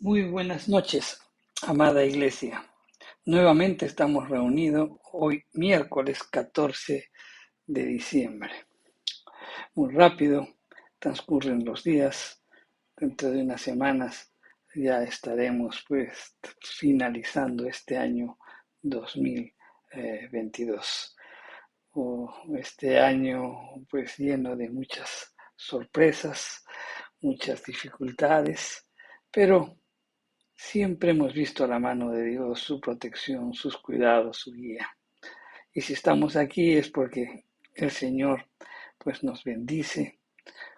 Muy buenas noches, amada iglesia. Nuevamente estamos reunidos hoy miércoles 14 de diciembre. Muy rápido transcurren los días. Dentro de unas semanas ya estaremos pues finalizando este año 2022. Este año pues lleno de muchas sorpresas, muchas dificultades, pero siempre hemos visto la mano de Dios, su protección, sus cuidados, su guía. Y si estamos aquí es porque el Señor pues nos bendice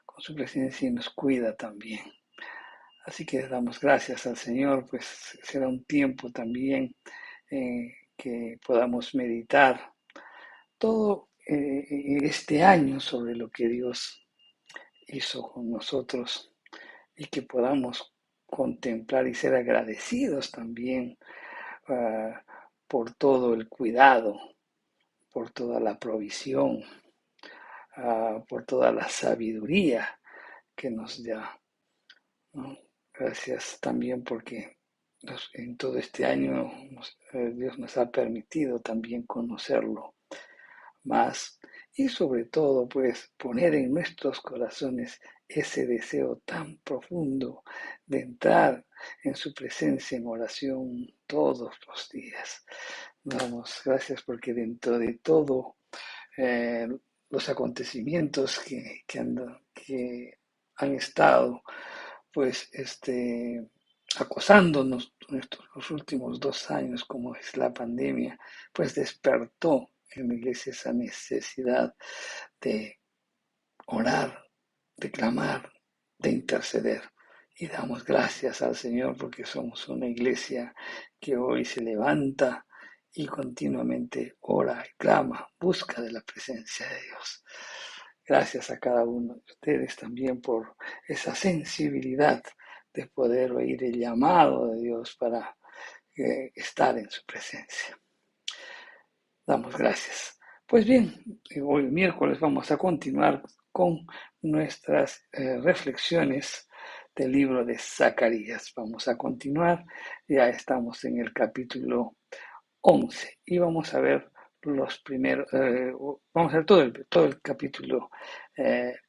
con su presencia y nos cuida también. Así que damos gracias al Señor, pues será un tiempo también que podamos meditar todo este año sobre lo que Dios hizo con nosotros y que podamos contemplar y ser agradecidos también uh, por todo el cuidado, por toda la provisión, por toda la sabiduría que nos da, ¿no? Gracias también porque en todo este año Dios nos ha permitido también conocerlo más y sobre todo pues poner en nuestros corazones ese deseo tan profundo de entrar en su presencia en oración todos los días. Damos gracias porque dentro de todo eh, los acontecimientos que han estado pues acosándonos los últimos 2 años, como es la pandemia, pues despertó en la iglesia esa necesidad de orar, de clamar, de interceder. Y damos gracias al Señor porque somos una iglesia que hoy se levanta y continuamente ora y clama, busca de la presencia de Dios. Gracias a cada uno de ustedes también por esa sensibilidad de poder oír el llamado de Dios para estar en su presencia. Damos gracias. Pues bien, hoy miércoles vamos a continuar con nuestras reflexiones del libro de Zacarías. Vamos a continuar, ya estamos en el capítulo 11 y vamos a ver los primeros, vamos a ver todo el capítulo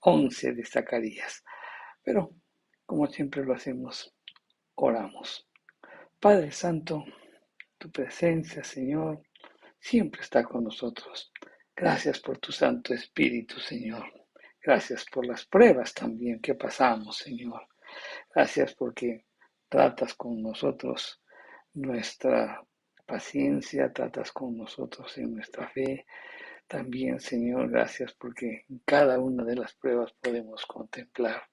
11 de Zacarías. Pero, como siempre lo hacemos, oramos. Padre Santo, tu presencia, Señor, siempre está con nosotros. Gracias por tu Santo Espíritu, Señor. Gracias por las pruebas también que pasamos, Señor. Gracias porque tratas con nosotros nuestra paciencia, tratas con nosotros en nuestra fe. También, Señor, gracias porque en cada una de las pruebas podemos contemplar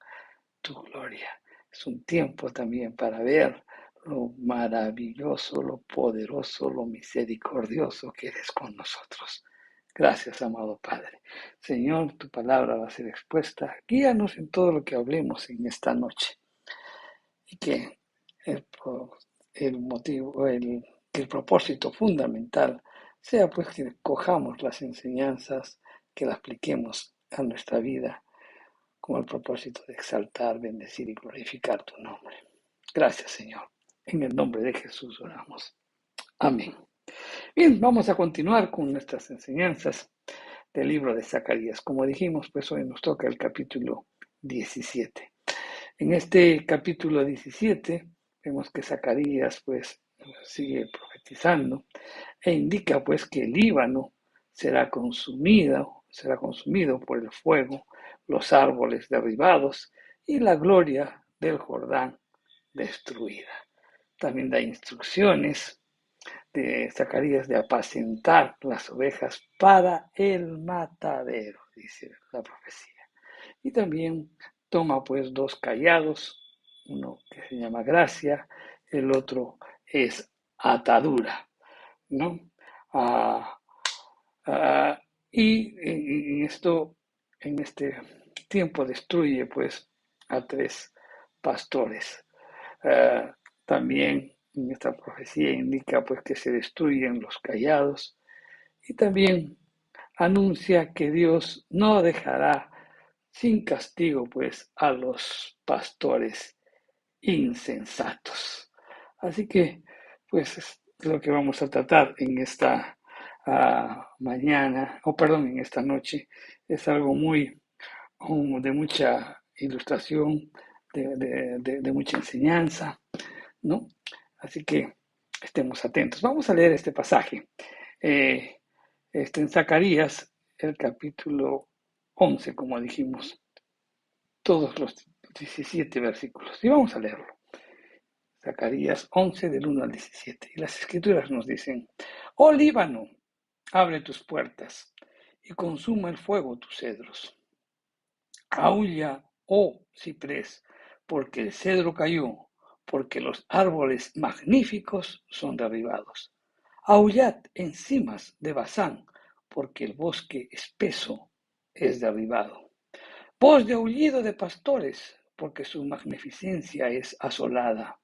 tu gloria. Es un tiempo también para ver lo maravilloso, lo poderoso, lo misericordioso que eres con nosotros. Gracias, amado Padre. Señor, tu palabra va a ser expuesta. Guíanos en todo lo que hablemos en esta noche. Y que el, el motivo, el propósito fundamental sea pues que cojamos las enseñanzas, que las apliquemos a nuestra vida con el propósito de exaltar, bendecir y glorificar tu nombre. Gracias, Señor. En el nombre de Jesús oramos. Amén. Bien, vamos a continuar con nuestras enseñanzas del libro de Zacarías. Como dijimos, pues hoy nos toca el capítulo 17. En este capítulo 17 vemos que Zacarías pues sigue profetizando e indica pues que el Líbano será consumido por el fuego, los árboles derribados y la gloria del Jordán destruida. También da instrucciones de Zacarías de apacentar las ovejas para el matadero, dice la profecía. Y también toma pues 2 callados, uno que se llama gracia, el otro es atadura, ¿no? Ah, ah, y en este tiempo destruye pues a 3 pastores. También en esta profecía indica pues que se destruyen los callados y también anuncia que Dios no dejará sin castigo pues a los pastores insensatos. Así que, pues, es lo que vamos a tratar en esta mañana, o perdón, en esta noche. Es algo muy de mucha ilustración, de mucha enseñanza, ¿no? Así que estemos atentos. Vamos a leer este pasaje. En Zacarías, el capítulo 11, como dijimos, todos los 17 versículos. Y vamos a leerlo. Zacarías 11, del 1 al 17. Y las escrituras nos dicen: Oh Líbano, abre tus puertas y consuma el fuego tus cedros. Aúlla, oh ciprés, porque el cedro cayó, porque los árboles magníficos son derribados. Aullad encimas de Basán, porque el bosque espeso es derribado. Voz de aullido de pastores, porque su magnificencia es asolada.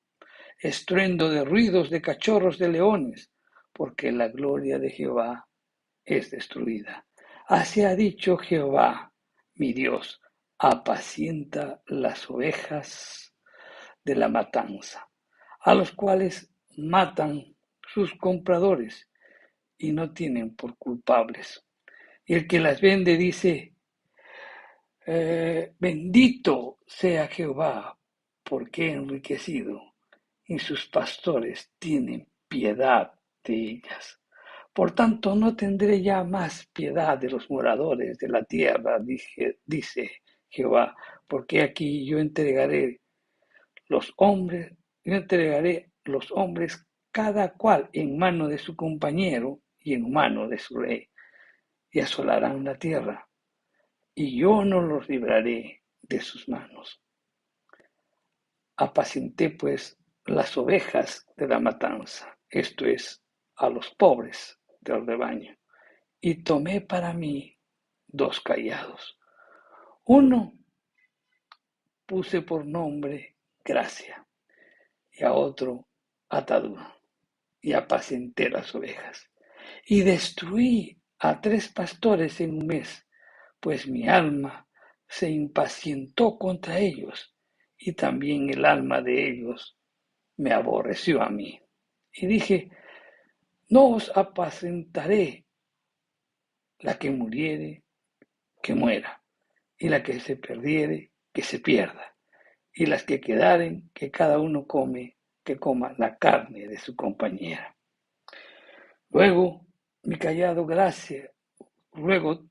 Estruendo de ruidos de cachorros de leones, porque la gloria de Jehová es destruida. Así ha dicho Jehová, mi Dios: apacienta las ovejas de la matanza, a los cuales matan sus compradores y no tienen por culpables. Y el que las vende dice: bendito sea Jehová, porque ha enriquecido, y sus pastores tienen piedad de ellas. Por tanto, no tendré ya más piedad de los moradores de la tierra, dice Jehová, porque aquí yo entregaré los hombres cada cual en mano de su compañero y en mano de su rey, y asolarán la tierra, y yo no los libraré de sus manos. Apacenté pues las ovejas de la matanza, esto es, a los pobres del rebaño, y tomé para mí 2 callados. Uno puse por nombre gracia, y a otro atadura, y apacenté las ovejas. Y destruí a 3 pastores en un mes, pues mi alma se impacientó contra ellos, y también el alma de ellos me aborreció a mí. Y dije: no os apacentaré. La que muriere, que muera, y la que se perdiere, que se pierda, y las que quedaren, que cada uno que coma la carne de su compañera. Luego mi callado gracia, luego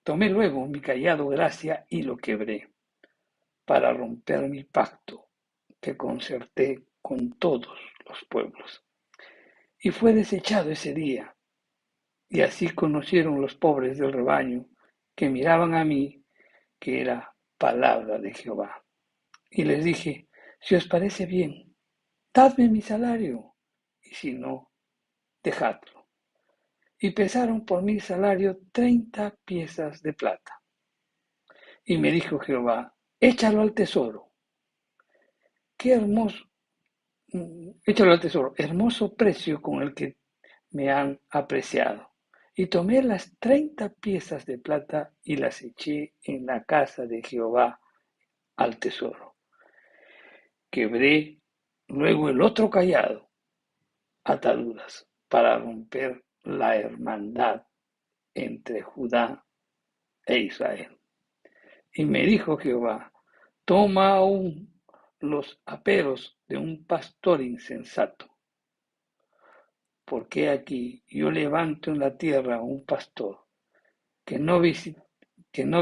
tomé mi callado gracia y lo quebré, para romper mi pacto que concerté con todos los pueblos. Y fue desechado ese día, y así conocieron los pobres del rebaño, que miraban a mí, que era palabra de Jehová. Y les dije: si os parece bien, dadme mi salario, y si no, dejadlo. Y pesaron por mi salario 30 piezas de plata. Y me dijo Jehová: échalo al tesoro. Qué hermoso, échalo al tesoro, hermoso precio con el que me han apreciado. Y tomé las 30 piezas de plata y las eché en la casa de Jehová al tesoro. Quebré luego el otro callado, ataduras, para romper la hermandad entre Judá e Israel. Y me dijo Jehová: toma aún los aperos de un pastor insensato, porque aquí yo levanto en la tierra un pastor que no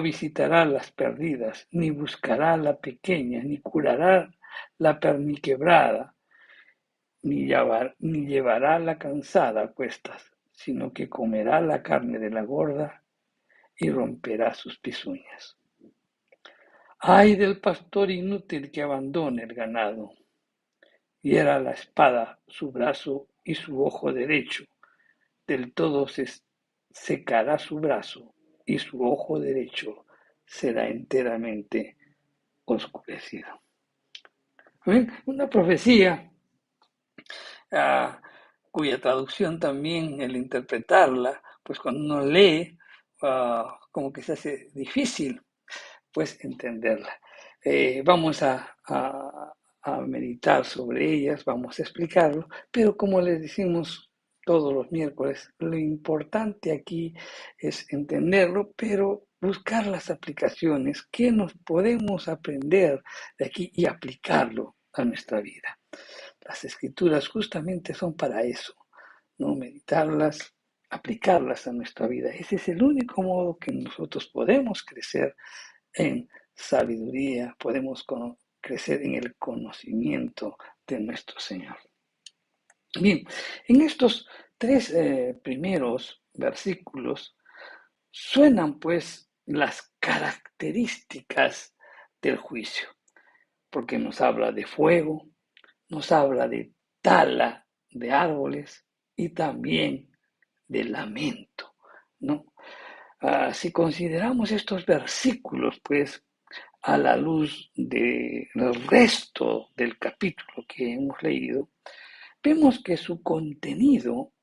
visitará las perdidas, ni buscará la pequeña, ni curará la perniquebrada, ni llevará la cansada a cuestas, sino que comerá la carne de la gorda y romperá sus pezuñas. Ay del pastor inútil que abandone el ganado. Hiera la espada su brazo y su ojo derecho, del todo se secará su brazo y su ojo derecho será enteramente oscurecido. Una profecía cuya traducción también, el interpretarla, pues cuando uno lee, como que se hace difícil pues entenderla. Vamos a a meditar sobre ellas, vamos a explicarlo, pero como les decimos todos los miércoles, lo importante aquí es entenderlo, pero buscar las aplicaciones que nos podemos aprender de aquí y aplicarlo a nuestra vida. Las escrituras justamente son para eso, ¿no? Meditarlas, aplicarlas a nuestra vida. Ese es el único modo que nosotros podemos crecer en sabiduría, podemos crecer en el conocimiento de nuestro Señor. Bien, en estos tres primeros versículos suenan pues las características del juicio, porque nos habla de fuego, nos habla de tala de árboles y también de lamento, ¿no? Si consideramos estos versículos, pues, a la luz del resto del capítulo que hemos leído, vemos que su contenido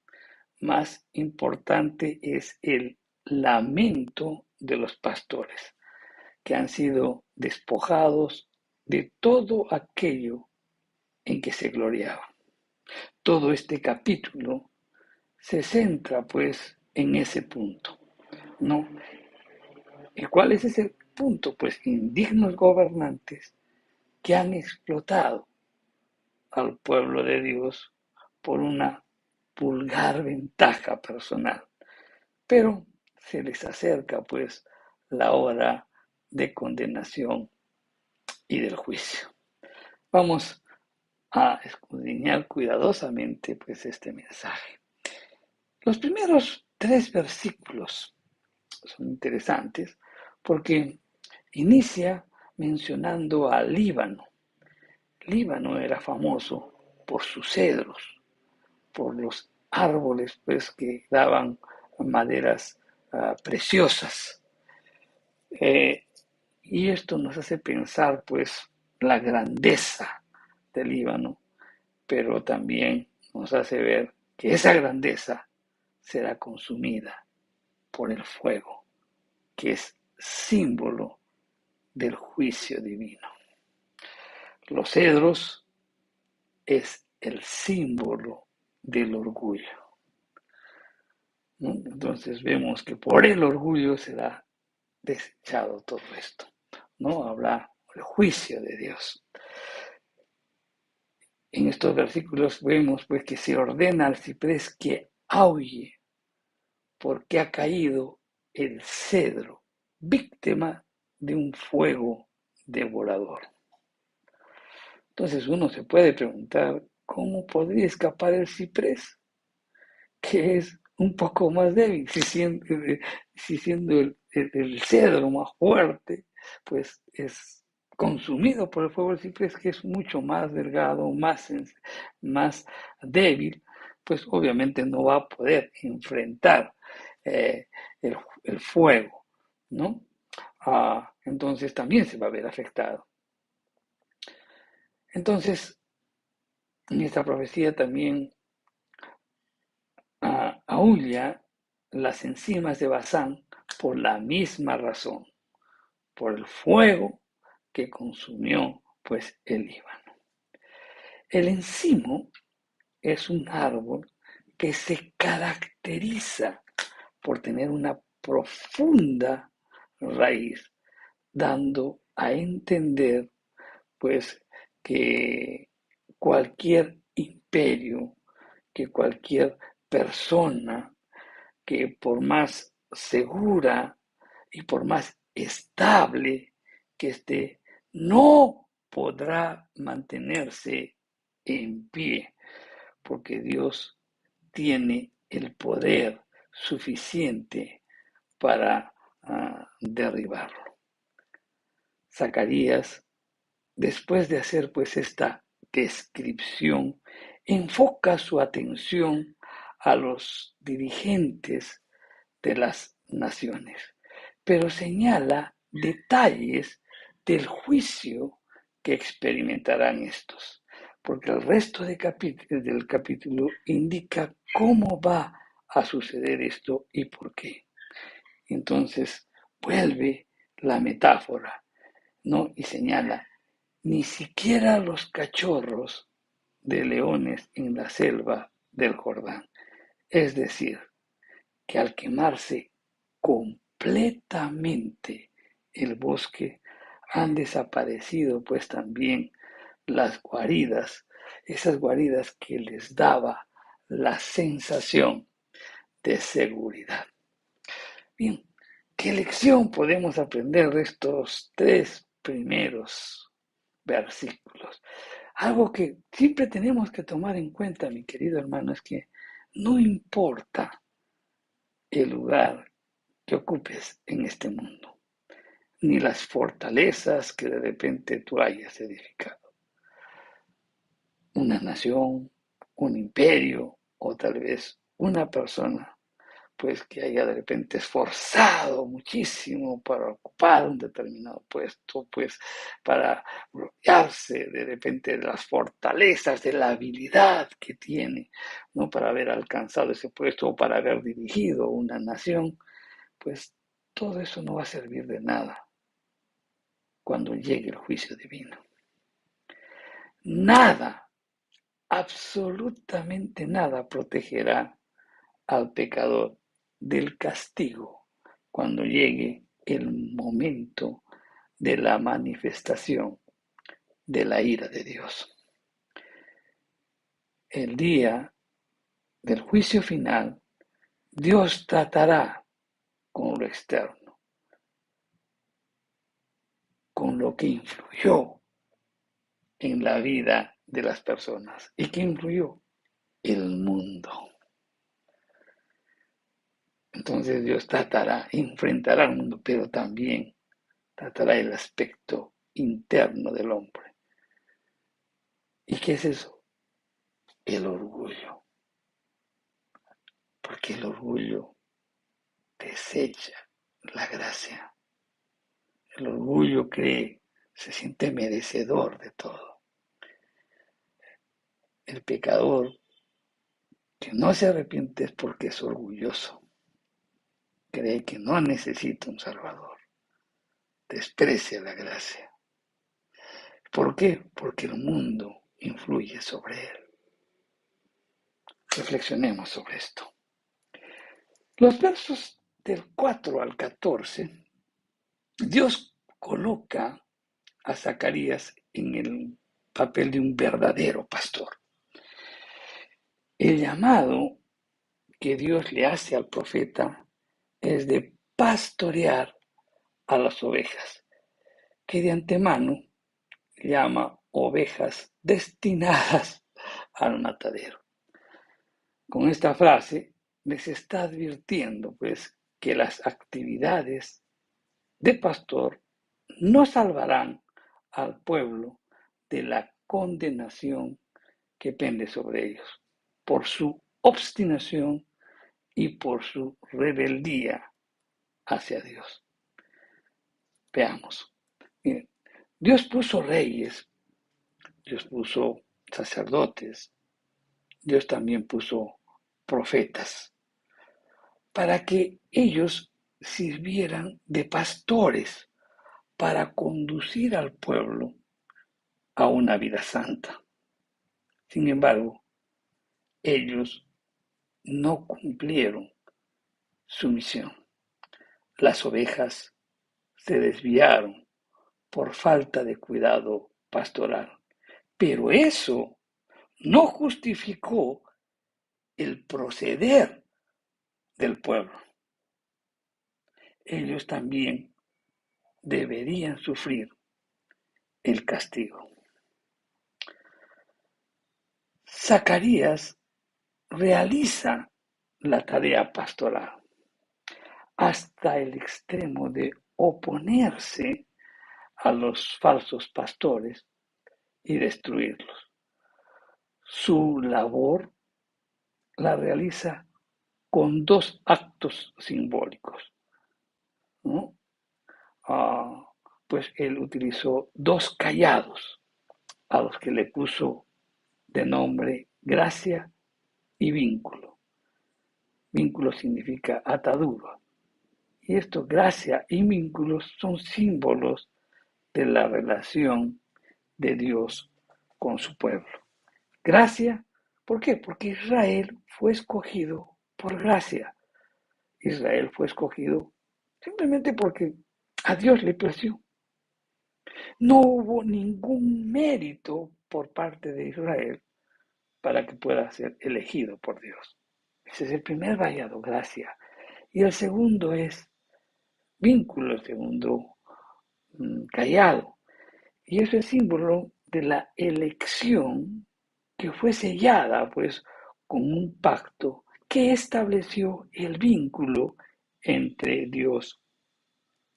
más importante es el lamento de los pastores, que han sido despojados de todo aquello en que se gloriaban. Todo este capítulo se centra pues en ese punto, ¿no? ¿Y cuál es ese punto? Pues indignos gobernantes que han explotado al pueblo de Dios por una vulgar ventaja personal. Pero se les acerca pues la hora de condenación y del juicio. Vamos a escudriñar cuidadosamente pues este mensaje. Los primeros tres versículos son interesantes porque inicia mencionando al Líbano. Líbano era famoso por sus cedros, por los árboles pues que daban maderas preciosas. Y esto nos hace pensar pues la grandeza del Líbano, pero también nos hace ver que esa grandeza será consumida por el fuego, que es símbolo del juicio divino. Los cedros es el símbolo del orgullo, ¿no? Entonces vemos que por el orgullo será desechado todo esto, ¿no? Habrá el juicio de Dios. En estos versículos vemos pues que se ordena al ciprés que aulle porque ha caído el cedro, víctima de un fuego devorador. Entonces uno se puede preguntar, ¿cómo podría escapar el ciprés? Que es un poco más débil, si siendo el cedro más fuerte, pues es consumido por el fuego del ciprés, que es mucho más delgado, más débil, pues obviamente no va a poder enfrentar eh, el fuego, ¿no? Entonces también se va a ver afectado. Entonces, en esta profecía también aúlla las enzimas de Bazán por la misma razón, por el fuego que consumió pues el Líbano. El encimo es un árbol que se caracteriza por tener una profunda raíz, dando a entender pues que cualquier imperio, que cualquier persona que por más segura y por más estable que esté, no podrá mantenerse en pie, porque Dios tiene el poder suficiente para derribarlo. Zacarías, después de hacer pues esta descripción, enfoca su atención a los dirigentes de las naciones, pero señala detalles del juicio que experimentarán estos, porque el resto del capítulo indica cómo va a suceder esto y por qué. Entonces vuelve la metáfora, ¿no? Y señala, ni siquiera los cachorros de leones en la selva del Jordán. Es decir, que al quemarse completamente el bosque, han desaparecido pues también las guaridas, esas guaridas que les daba la sensación de seguridad. Bien, ¿qué lección podemos aprender de estos tres primeros versículos? Algo que siempre tenemos que tomar en cuenta, mi querido hermano, es que no importa el lugar que ocupes en este mundo, ni las fortalezas que de repente tú hayas edificado. Una nación, un imperio o tal vez una persona pues que haya de repente esforzado muchísimo para ocupar un determinado puesto, pues para rodearse de repente de las fortalezas, de la habilidad que tiene, ¿no? Para haber alcanzado ese puesto o para haber dirigido una nación, pues todo eso no va a servir de nada cuando llegue el juicio divino. Nada, absolutamente nada protegerá al pecador del castigo cuando llegue el momento de la manifestación de la ira de Dios. El día del juicio final, Dios tratará con lo externo, con lo que influyó en la vida de las personas. ¿Y qué influyó? El mundo. Entonces Dios tratará, enfrentará al mundo, pero también tratará el aspecto interno del hombre. ¿Y qué es eso? El orgullo. Porque el orgullo desecha la gracia. El orgullo cree, se siente merecedor de todo. El pecador que no se arrepiente es porque es orgulloso. Cree que no necesita un salvador. Desprecia la gracia. ¿Por qué? Porque el mundo influye sobre él. Reflexionemos sobre esto. Los versos del 4 al 14, Dios coloca a Zacarías en el papel de un verdadero pastor. El llamado que Dios le hace al profeta es de pastorear a las ovejas, que de antemano llama ovejas destinadas al matadero. Con esta frase les está advirtiendo pues que las actividades de pastor no salvarán al pueblo de la condenación que pende sobre ellos por su obstinación y por su rebeldía hacia Dios. Veamos. Miren, Dios puso reyes, Dios puso sacerdotes, Dios también puso profetas para que ellos sirvieran de pastores para conducir al pueblo a una vida santa. Sin embargo, ellos no cumplieron su misión. Las ovejas se desviaron por falta de cuidado pastoral. Pero eso no justificó el proceder del pueblo. Ellos también deberían sufrir el castigo. Zacarías realiza la tarea pastoral hasta el extremo de oponerse a los falsos pastores y destruirlos. Su labor la realiza con dos actos simbólicos, ¿no? Pues él utilizó dos callados a los que le puso de nombre gracia y vínculo. Vínculo significa atadura. Y esto, gracia y vínculos, son símbolos de la relación de Dios con su pueblo. Gracia, ¿por qué? Porque Israel fue escogido por gracia. Israel fue escogido simplemente porque a Dios le plació. No hubo ningún mérito por parte de Israel para que pueda ser elegido por Dios. Ese es el primer vallado, gracia. Y el segundo es vínculo, el segundo callado. Y eso es símbolo de la elección que fue sellada pues con un pacto que estableció el vínculo entre Dios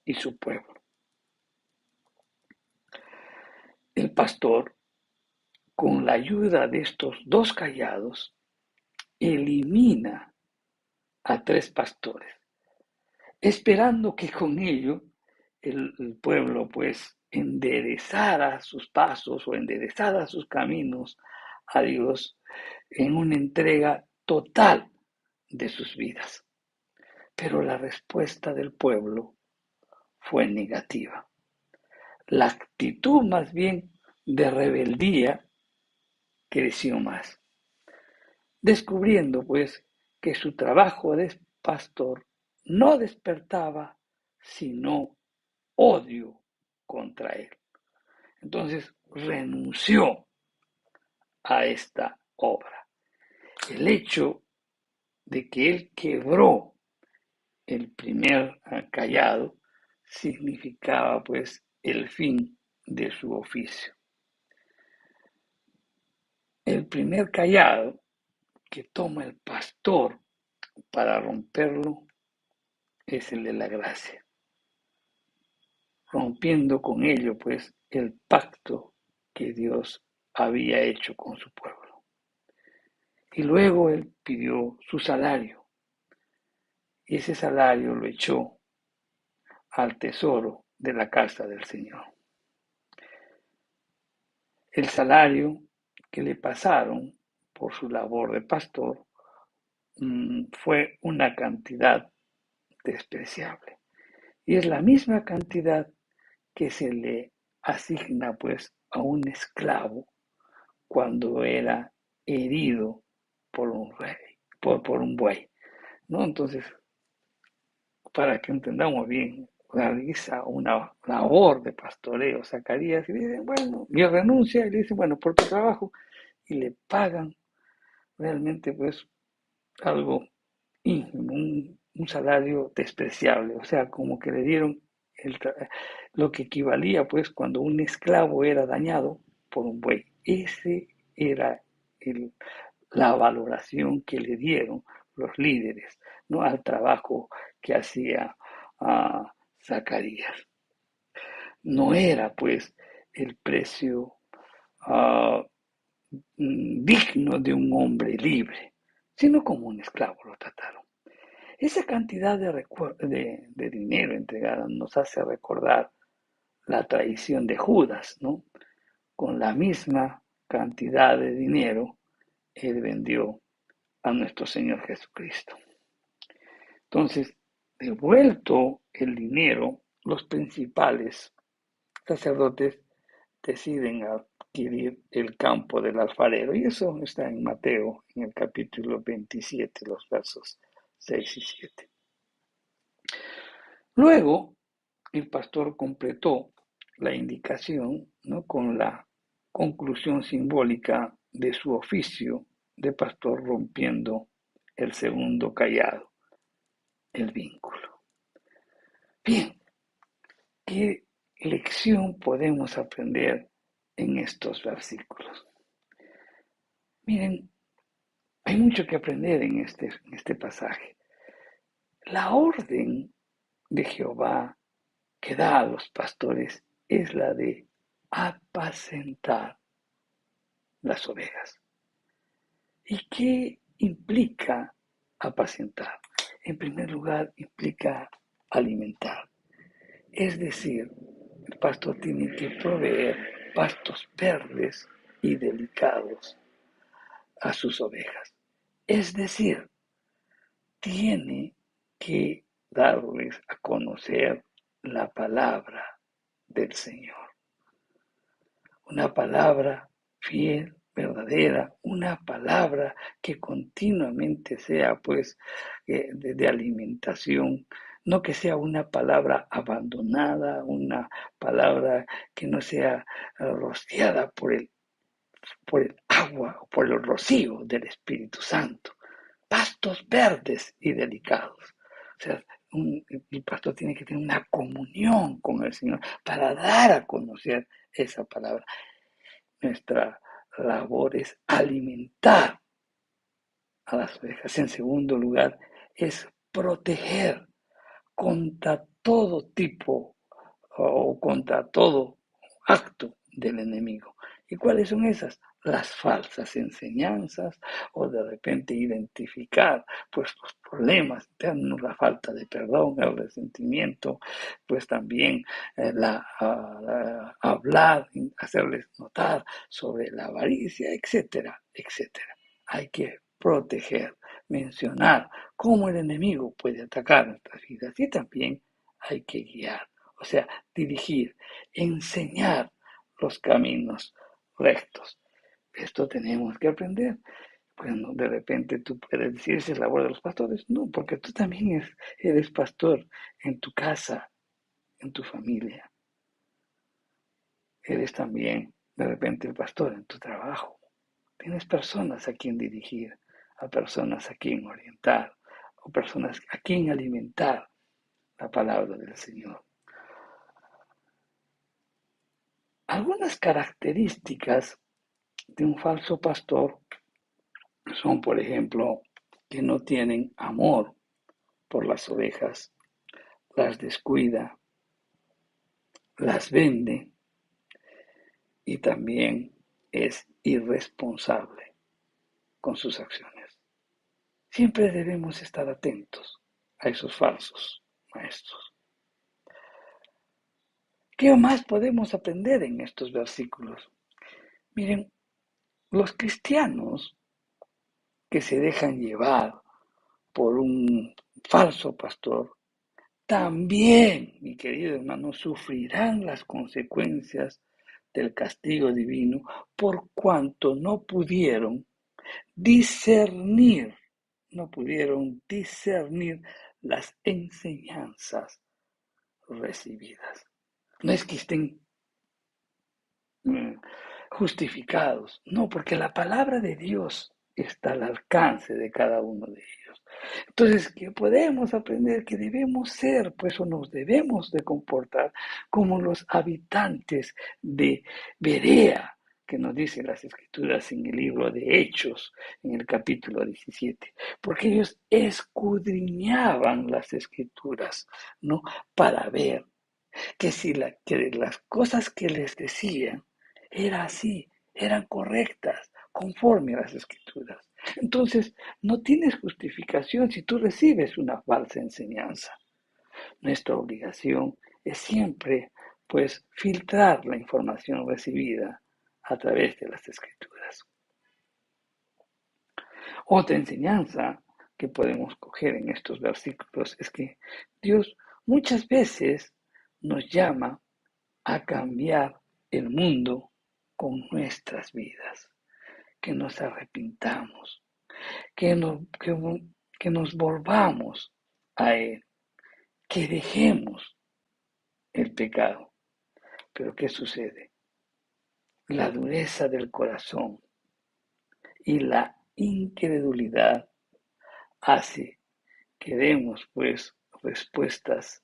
y su pueblo. El pastor, con la ayuda de estos dos callados, elimina a tres pastores, esperando que con ello el pueblo pues enderezara sus pasos o enderezara sus caminos a Dios en una entrega total de sus vidas. Pero la respuesta del pueblo fue negativa. La actitud más bien de rebeldía creció más, descubriendo pues que su trabajo de pastor no despertaba sino odio contra él. Entonces renunció a esta obra. El hecho de que él quebró el primer cayado significaba pues el fin de su oficio. El primer cayado que toma el pastor para romperlo es el de la gracia, rompiendo con ello pues el pacto que Dios había hecho con su pueblo. Y luego él pidió su salario, y ese salario lo echó al tesoro de la casa del Señor. El salario que le pasaron por su labor de pastor fue una cantidad despreciable. Y es la misma cantidad que se le asigna pues a un esclavo cuando era herido por un rey, por un buey, ¿no? Entonces, para que entendamos bien, realiza una labor de pastoreo Zacarías y le dicen, bueno, y renuncia y le dicen, bueno, por tu trabajo, y le pagan realmente pues algo ínfimo, un salario despreciable, o sea, como que le dieron lo que equivalía pues cuando un esclavo era dañado por un buey. Ese era la valoración que le dieron los líderes, ¿no?, al trabajo que hacía Zacarías. No era pues el precio digno de un hombre libre, sino como un esclavo lo trataron. Esa cantidad de dinero entregada nos hace recordar la traición de Judas, ¿no? Con la misma cantidad de dinero, él vendió a nuestro Señor Jesucristo. Entonces, devuelto el dinero, los principales sacerdotes deciden adquirir el campo del alfarero. Y eso está en Mateo, en el capítulo 27, los versos 6 y 7. Luego, el pastor completó la indicación, ¿no?, con la conclusión simbólica de su oficio de pastor, rompiendo el segundo cayado, el vínculo. Bien, ¿qué lección podemos aprender en estos versículos? Miren, hay mucho que aprender en este pasaje. La orden de Jehová que da a los pastores es la de apacentar las ovejas. ¿Y qué implica apacentar? En primer lugar, implica alimentar. Es decir, el pastor tiene que proveer pastos verdes y delicados a sus ovejas. Es decir, tiene que darles a conocer la palabra del Señor. una palabra fiel, verdadera, una palabra que continuamente sea pues de alimentación, no que sea una palabra abandonada, una palabra que no sea rociada por el agua, por el rocío del Espíritu Santo. Pastos verdes y delicados. O sea, el pastor tiene que tener una comunión con el Señor para dar a conocer esa palabra. Nuestra labor es alimentar a las ovejas. En segundo lugar, es proteger contra todo tipo o contra todo acto del enemigo. ¿Y cuáles son esas? Las falsas enseñanzas o de repente identificar pues los problemas internos, la falta de perdón, el resentimiento, pues también hablar, hacerles notar sobre la avaricia, etcétera, etcétera. Hay que proteger, mencionar cómo el enemigo puede atacar nuestras vidas y también hay que guiar, o sea, dirigir, enseñar los caminos rectos. Esto tenemos que aprender. Bueno, de repente tú puedes decir, esa es labor de los pastores. No, porque tú también eres pastor en tu casa, en tu familia. Eres también, de repente, el pastor en tu trabajo. Tienes personas a quien dirigir, a personas a quien orientar, o personas a quien alimentar la palabra del Señor. Algunas características de un falso pastor son, por ejemplo, que no tienen amor por las ovejas, las descuida, las vende y también es irresponsable con sus acciones. Siempre debemos estar atentos a esos falsos maestros. ¿Qué más podemos aprender en estos versículos? Miren, los cristianos que se dejan llevar por un falso pastor, también, mi querido hermano, sufrirán las consecuencias del castigo divino por cuanto discernir, no pudieron discernir las enseñanzas recibidas. No es que estén justificados, no, porque la palabra de Dios está al alcance de cada uno de ellos. Entonces, que podemos aprender que debemos ser, pues, o nos debemos de comportar como los habitantes de Berea, que nos dicen las escrituras en el libro de Hechos, en el capítulo 17, porque ellos escudriñaban las escrituras, ¿no? Para ver que las cosas que les decían era así, eran correctas, conforme a las escrituras. Entonces, no tienes justificación si tú recibes una falsa enseñanza. Nuestra obligación es siempre, pues, filtrar la información recibida a través de las escrituras. Otra enseñanza que podemos coger en estos versículos es que Dios muchas veces nos llama a cambiar el mundo con nuestras vidas, que nos arrepintamos, que nos volvamos a Él, que dejemos el pecado. Pero ¿qué sucede? La dureza del corazón y la incredulidad hace que demos pues respuestas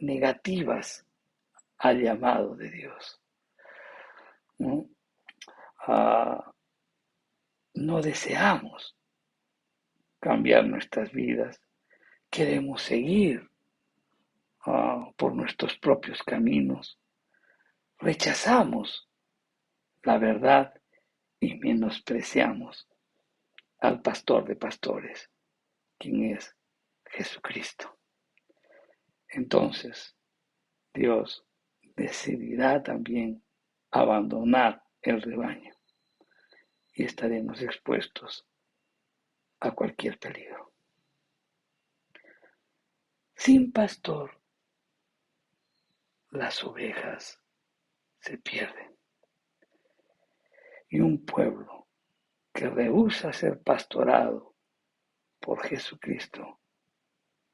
negativas al llamado de Dios. ¿No? No deseamos cambiar nuestras vidas, queremos seguir por nuestros propios caminos, rechazamos la verdad y menospreciamos al pastor de pastores, quien es Jesucristo. Entonces, Dios decidirá también abandonar el rebaño y estaremos expuestos a cualquier peligro. Sin pastor, las ovejas se pierden. Y un pueblo que rehúsa ser pastorado por Jesucristo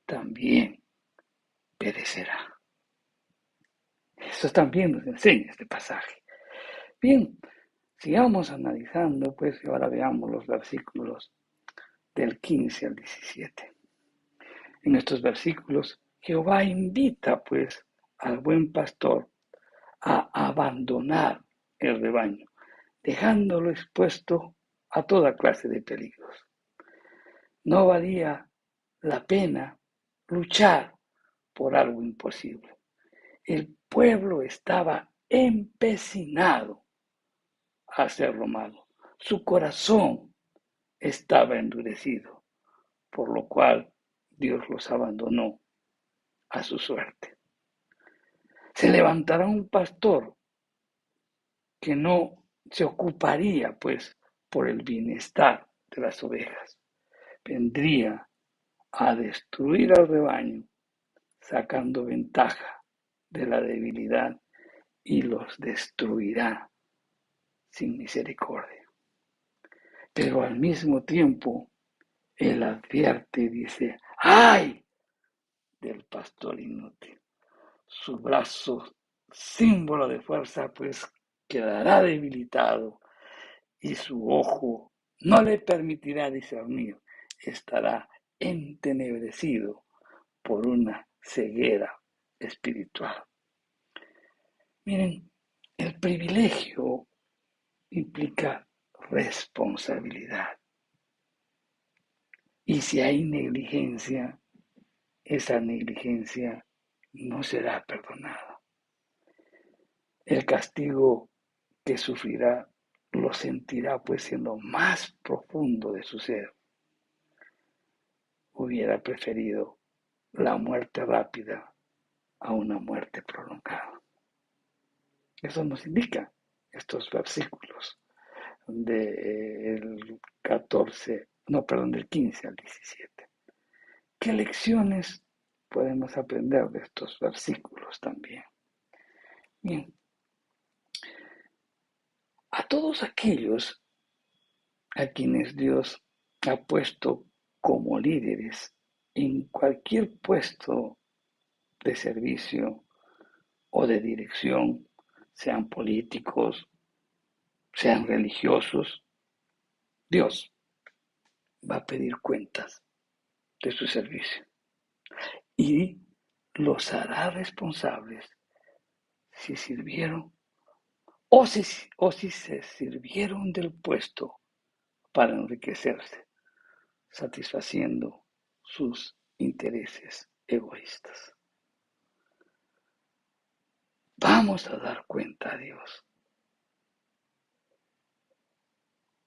también perecerá. Eso también nos enseña este pasaje. Bien, sigamos analizando, pues, y ahora veamos los versículos del 15 al 17. En estos versículos, Jehová invita, pues, al buen pastor a abandonar el rebaño, dejándolo expuesto a toda clase de peligros. No valía la pena luchar por algo imposible. El pueblo estaba empecinado a hacer lo malo. Su corazón estaba endurecido, por lo cual Dios los abandonó a su suerte. Se levantará un pastor que no se ocuparía, pues, por el bienestar de las ovejas. Vendría a destruir al rebaño, sacando ventaja de la debilidad y los destruirá sin misericordia. Pero al mismo tiempo, él advierte y dice, ¡ay! Del pastor inútil. Su brazo, símbolo de fuerza, pues quedará debilitado y su ojo no le permitirá discernir. Estará entenebrecido por una ceguera espiritual. Miren, el privilegio implica responsabilidad. Y si hay negligencia, esa negligencia no será perdonada. El castigo que sufrirá lo sentirá pues en lo más profundo de su ser. Hubiera preferido la muerte rápida a una muerte prolongada. Eso nos indica estos versículos del 15 al 17. ¿Qué lecciones podemos aprender de estos versículos también? Bien, a todos aquellos a quienes Dios ha puesto como líderes en cualquier puesto de servicio o de dirección, sean políticos, sean religiosos, Dios va a pedir cuentas de su servicio y los hará responsables si sirvieron o si se sirvieron del puesto para enriquecerse, satisfaciendo sus intereses egoístas. Vamos a dar cuenta a Dios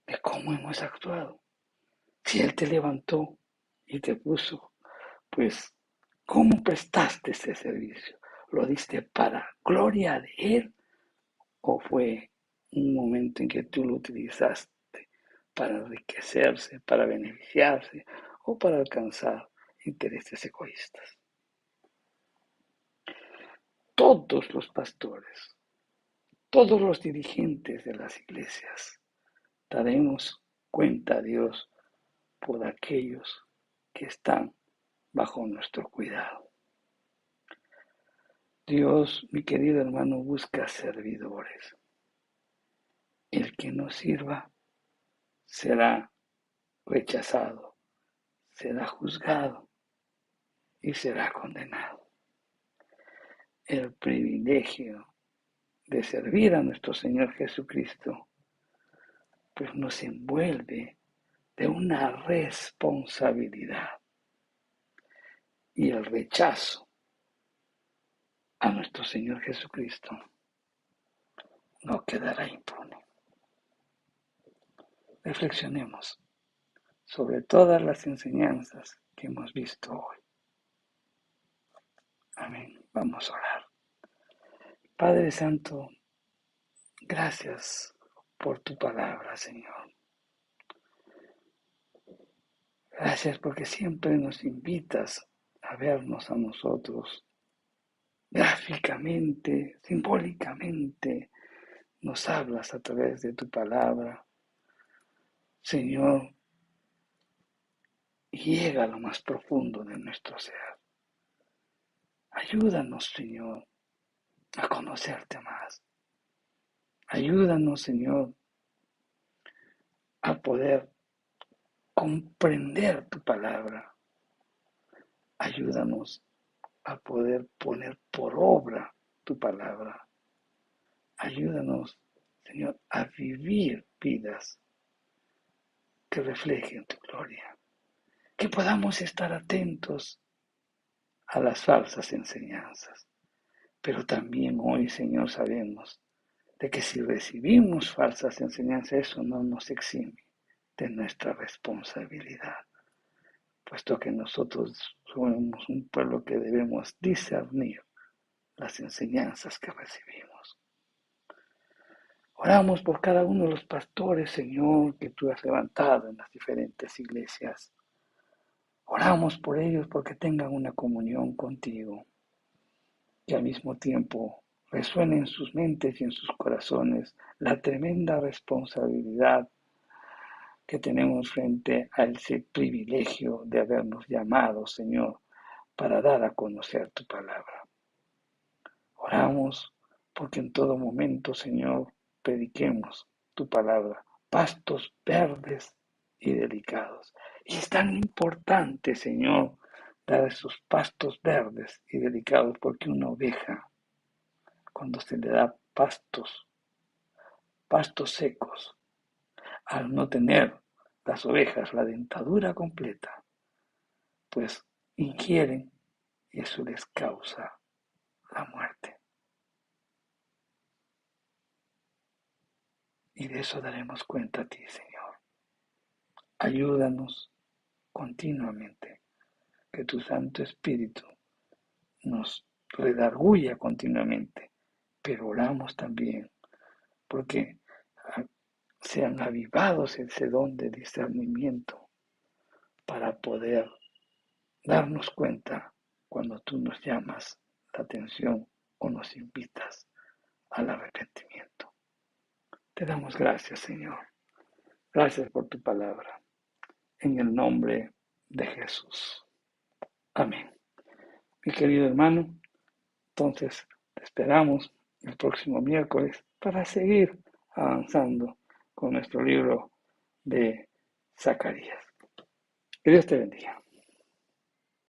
de cómo hemos actuado. Si Él te levantó y te puso, pues, ¿cómo prestaste ese servicio? ¿Lo diste para gloria de Él o fue un momento en que tú lo utilizaste para enriquecerse, para beneficiarse o para alcanzar intereses egoístas? Todos los pastores, todos los dirigentes de las iglesias, daremos cuenta a Dios por aquellos que están bajo nuestro cuidado. Dios, mi querido hermano, busca servidores. El que no sirva será rechazado, será juzgado y será condenado. El privilegio de servir a nuestro Señor Jesucristo, pues nos envuelve de una responsabilidad, y el rechazo a nuestro Señor Jesucristo no quedará impune. Reflexionemos sobre todas las enseñanzas que hemos visto hoy. Amén. Vamos a orar. Padre Santo, gracias por tu palabra, Señor. Gracias porque siempre nos invitas a vernos a nosotros gráficamente, simbólicamente, nos hablas a través de tu palabra. Señor, llega a lo más profundo de nuestro ser. Ayúdanos, Señor, a conocerte más. Ayúdanos, Señor, a poder comprender tu palabra. Ayúdanos a poder poner por obra tu palabra. Ayúdanos, Señor, a vivir vidas que reflejen tu gloria. Que podamos estar atentos a las falsas enseñanzas. Pero también hoy, Señor, sabemos de que si recibimos falsas enseñanzas, eso no nos exime de nuestra responsabilidad, puesto que nosotros somos un pueblo que debemos discernir las enseñanzas que recibimos. Oramos por cada uno de los pastores, Señor, que tú has levantado en las diferentes iglesias. Oramos por ellos porque tengan una comunión contigo, que al mismo tiempo resuene en sus mentes y en sus corazones la tremenda responsabilidad que tenemos frente a ese privilegio de habernos llamado, Señor, para dar a conocer tu palabra. Oramos porque en todo momento, Señor, prediquemos tu palabra, pastos verdes y delicados. Y es tan importante, Señor, dar esos pastos verdes y delicados, porque una oveja, cuando se le da pastos secos, al no tener las ovejas la dentadura completa, pues ingieren y eso les causa la muerte. Y de eso daremos cuenta a ti, Señor. Ayúdanos continuamente, que tu Santo Espíritu nos redarguya continuamente, pero oramos también porque sean avivados ese don de discernimiento para poder darnos cuenta cuando tú nos llamas la atención o nos invitas al arrepentimiento. Te damos gracias, Señor. Gracias por tu palabra. En el nombre de Jesús. Amén. Mi querido hermano, entonces te esperamos el próximo miércoles para seguir avanzando con nuestro libro de Zacarías. Que Dios te bendiga.